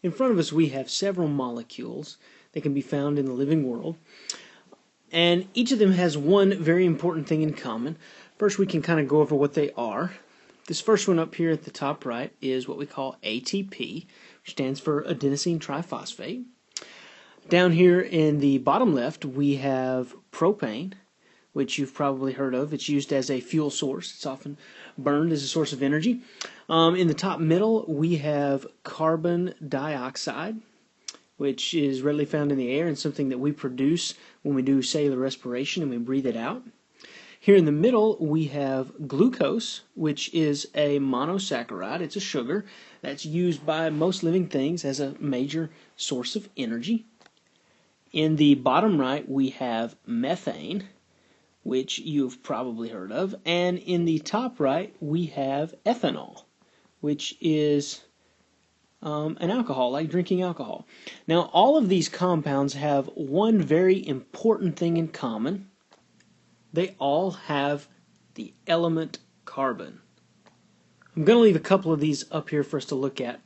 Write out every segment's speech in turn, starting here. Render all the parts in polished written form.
In front of us we have several molecules that can be found in the living world, and each of them has one very important thing in common. First, we can kind of go over what they are. This first one up here at the top right is what we call ATP, which stands for adenosine triphosphate. Down here in the bottom left we have propane, which you've probably heard of. It's used as a fuel source. It's often burned as a source of energy. In the top middle we have carbon dioxide, which is readily found in the air and something that we produce when we do cellular respiration and we breathe it out. Here in the middle we have glucose, which is a monosaccharide. It's a sugar that's used by most living things as a major source of energy. In the bottom right we have methane, which you've probably heard of, and in the top right we have ethanol, which is an alcohol, like drinking alcohol. Now, all of these compounds have one very important thing in common. They all have the element carbon. I'm going to leave a couple of these up here for us to look at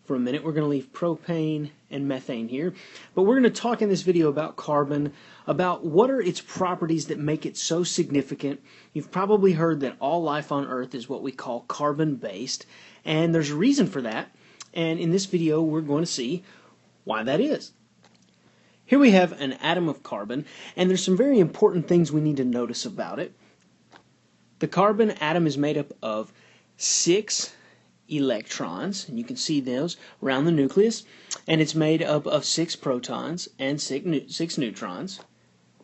for a minute. We're going to leave propane and methane here, but we're going to talk in this video about carbon, about what are its properties that make it so significant. You've probably heard that all life on Earth is what we call carbon-based, and there's a reason for that. And in this video we're going to see why that is. Here we have an atom of carbon, and there's some very important things we need to notice about it. The carbon atom is made up of 6 electrons, and you can see those around the nucleus, and it's made up of 6 protons and 6 neutrons.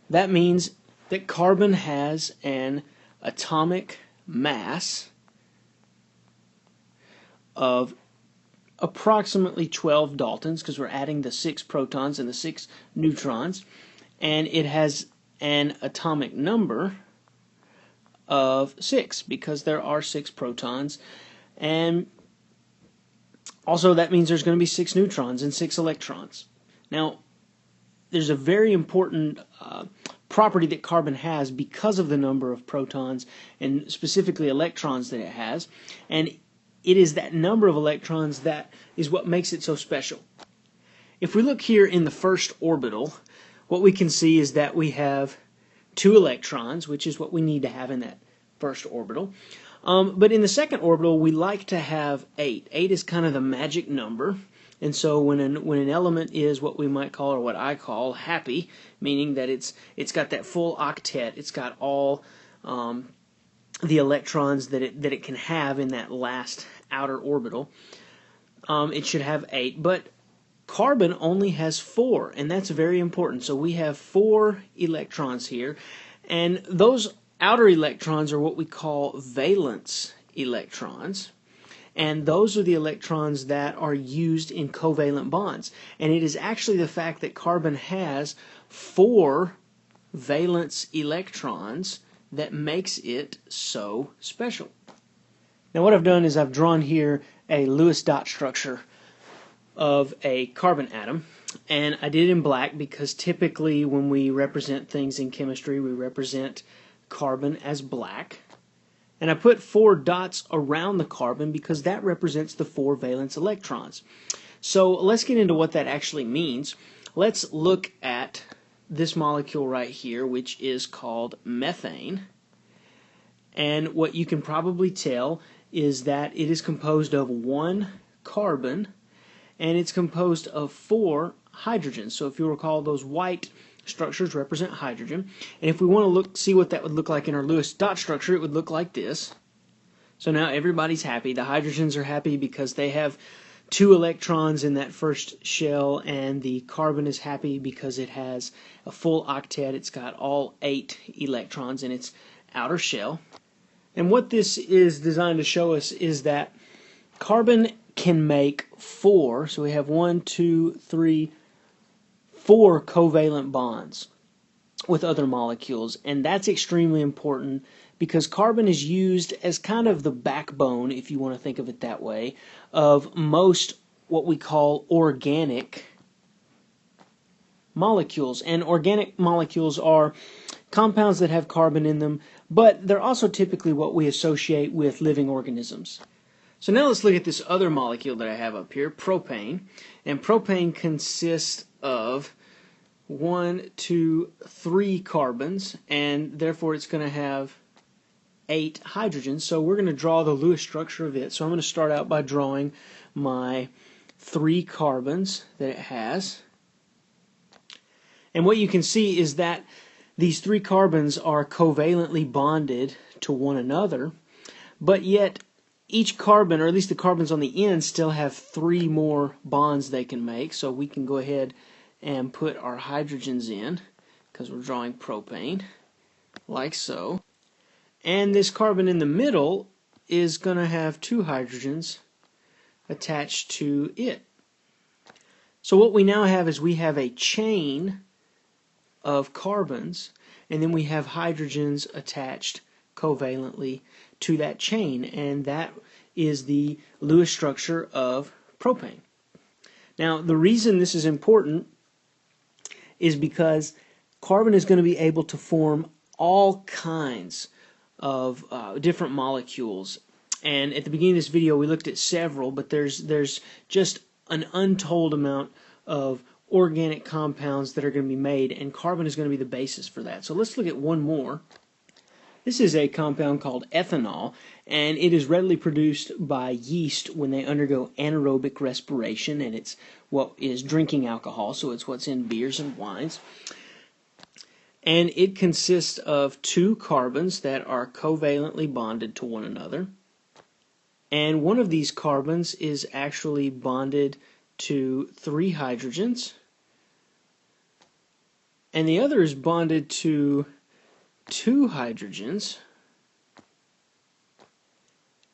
That means that carbon has an atomic mass of approximately 12 daltons, because we're adding the 6 protons and the 6 neutrons, and it has an atomic number of 6 because there are 6 protons, and also that means there's going to be 6 neutrons and 6 electrons. Now, there's a very important property that carbon has because of the number of protons and specifically electrons that it has, and it is that number of electrons that is what makes it so special. If we look here in the first orbital, what we can see is that we have 2 electrons, which is what we need to have in that first orbital. But in the second orbital, we like to have 8. 8 is kind of the magic number. And so when an element is what we might call, or what I call, happy, meaning that it's got that full octet, it's got all the electrons that it can have in that last outer orbital, it should have 8. But carbon only has 4, and that's very important. So we have 4 electrons here, and those outer electrons are what we call valence electrons, and those are the electrons that are used in covalent bonds. And it is actually the fact that carbon has 4 valence electrons that makes it so special. Now, what I've done is I've drawn here a Lewis dot structure of a carbon atom, and I did it in black because typically when we represent things in chemistry we represent carbon as black. And I put 4 dots around the carbon because that represents the 4 valence electrons. So let's get into what that actually means. Let's look at this molecule right here, which is called methane. And what you can probably tell is that it is composed of 1 carbon, and it's composed of 4 hydrogens. So if you recall, those white structures represent hydrogen. And if we want to see what that would look like in our Lewis dot structure, it would look like this. So now everybody's happy. The hydrogens are happy because they have 2 electrons in that first shell, and the carbon is happy because it has a full octet. It's got all 8 electrons in its outer shell. And what this is designed to show us is that carbon can make 4, so we have 1, 2, 3, 4 covalent bonds with other molecules, and that's extremely important because carbon is used as kind of the backbone, if you want to think of it that way, of most what we call organic molecules. And organic molecules are compounds that have carbon in them, but they're also typically what we associate with living organisms. So now let's look at this other molecule that I have up here, propane. And propane consists of 1, 2, 3 carbons, and therefore it's going to have 8 hydrogens. So we're going to draw the Lewis structure of it. So I'm going to start out by drawing my 3 carbons that it has. And what you can see is that these 3 carbons are covalently bonded to one another, but yet each carbon, or at least the carbons on the end, still have 3 more bonds they can make. So we can go ahead and put our hydrogens in, because we're drawing propane, like so. And this carbon in the middle is going to have 2 hydrogens attached to it. So what we now have is we have a chain of carbons, and then we have hydrogens attached covalently to that chain, and that is the Lewis structure of propane. Now, the reason this is important is because carbon is going to be able to form all kinds of different molecules. And at the beginning of this video we looked at several, but there's just an untold amount of organic compounds that are going to be made, and carbon is going to be the basis for that. So let's look at one more. This is a compound called ethanol, and it is readily produced by yeast when they undergo anaerobic respiration, and it's what is drinking alcohol, so it's what's in beers and wines. And it consists of 2 carbons that are covalently bonded to one another. And one of these carbons is actually bonded to 3 hydrogens, and the other is bonded to 2 hydrogens,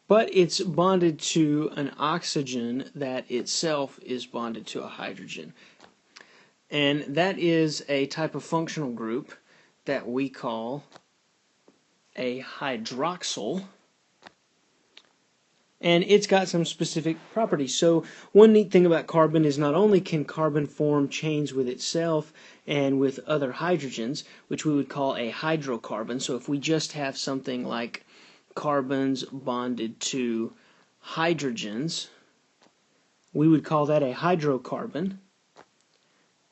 but it's bonded to an oxygen that itself is bonded to a hydrogen. And that is a type of functional group that we call a hydroxyl. And it's got some specific properties. So one neat thing about carbon is not only can carbon form chains with itself and with other hydrogens, which we would call a hydrocarbon. So if we just have something like carbons bonded to hydrogens, we would call that a hydrocarbon.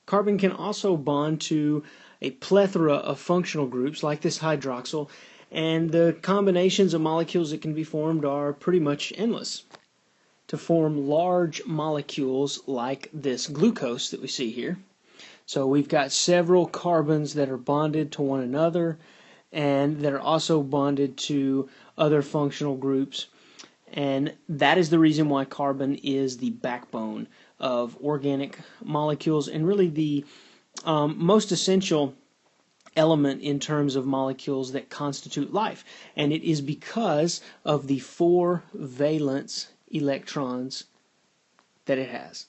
Carbon can also bond to a plethora of functional groups like this hydroxyl, and the combinations of molecules that can be formed are pretty much endless. To form large molecules like this glucose that we see here, so we've got several carbons that are bonded to one another and that are also bonded to other functional groups, and that is the reason why carbon is the backbone of organic molecules and really the most essential element in terms of molecules that constitute life. And it is because of the 4 valence electrons that it has.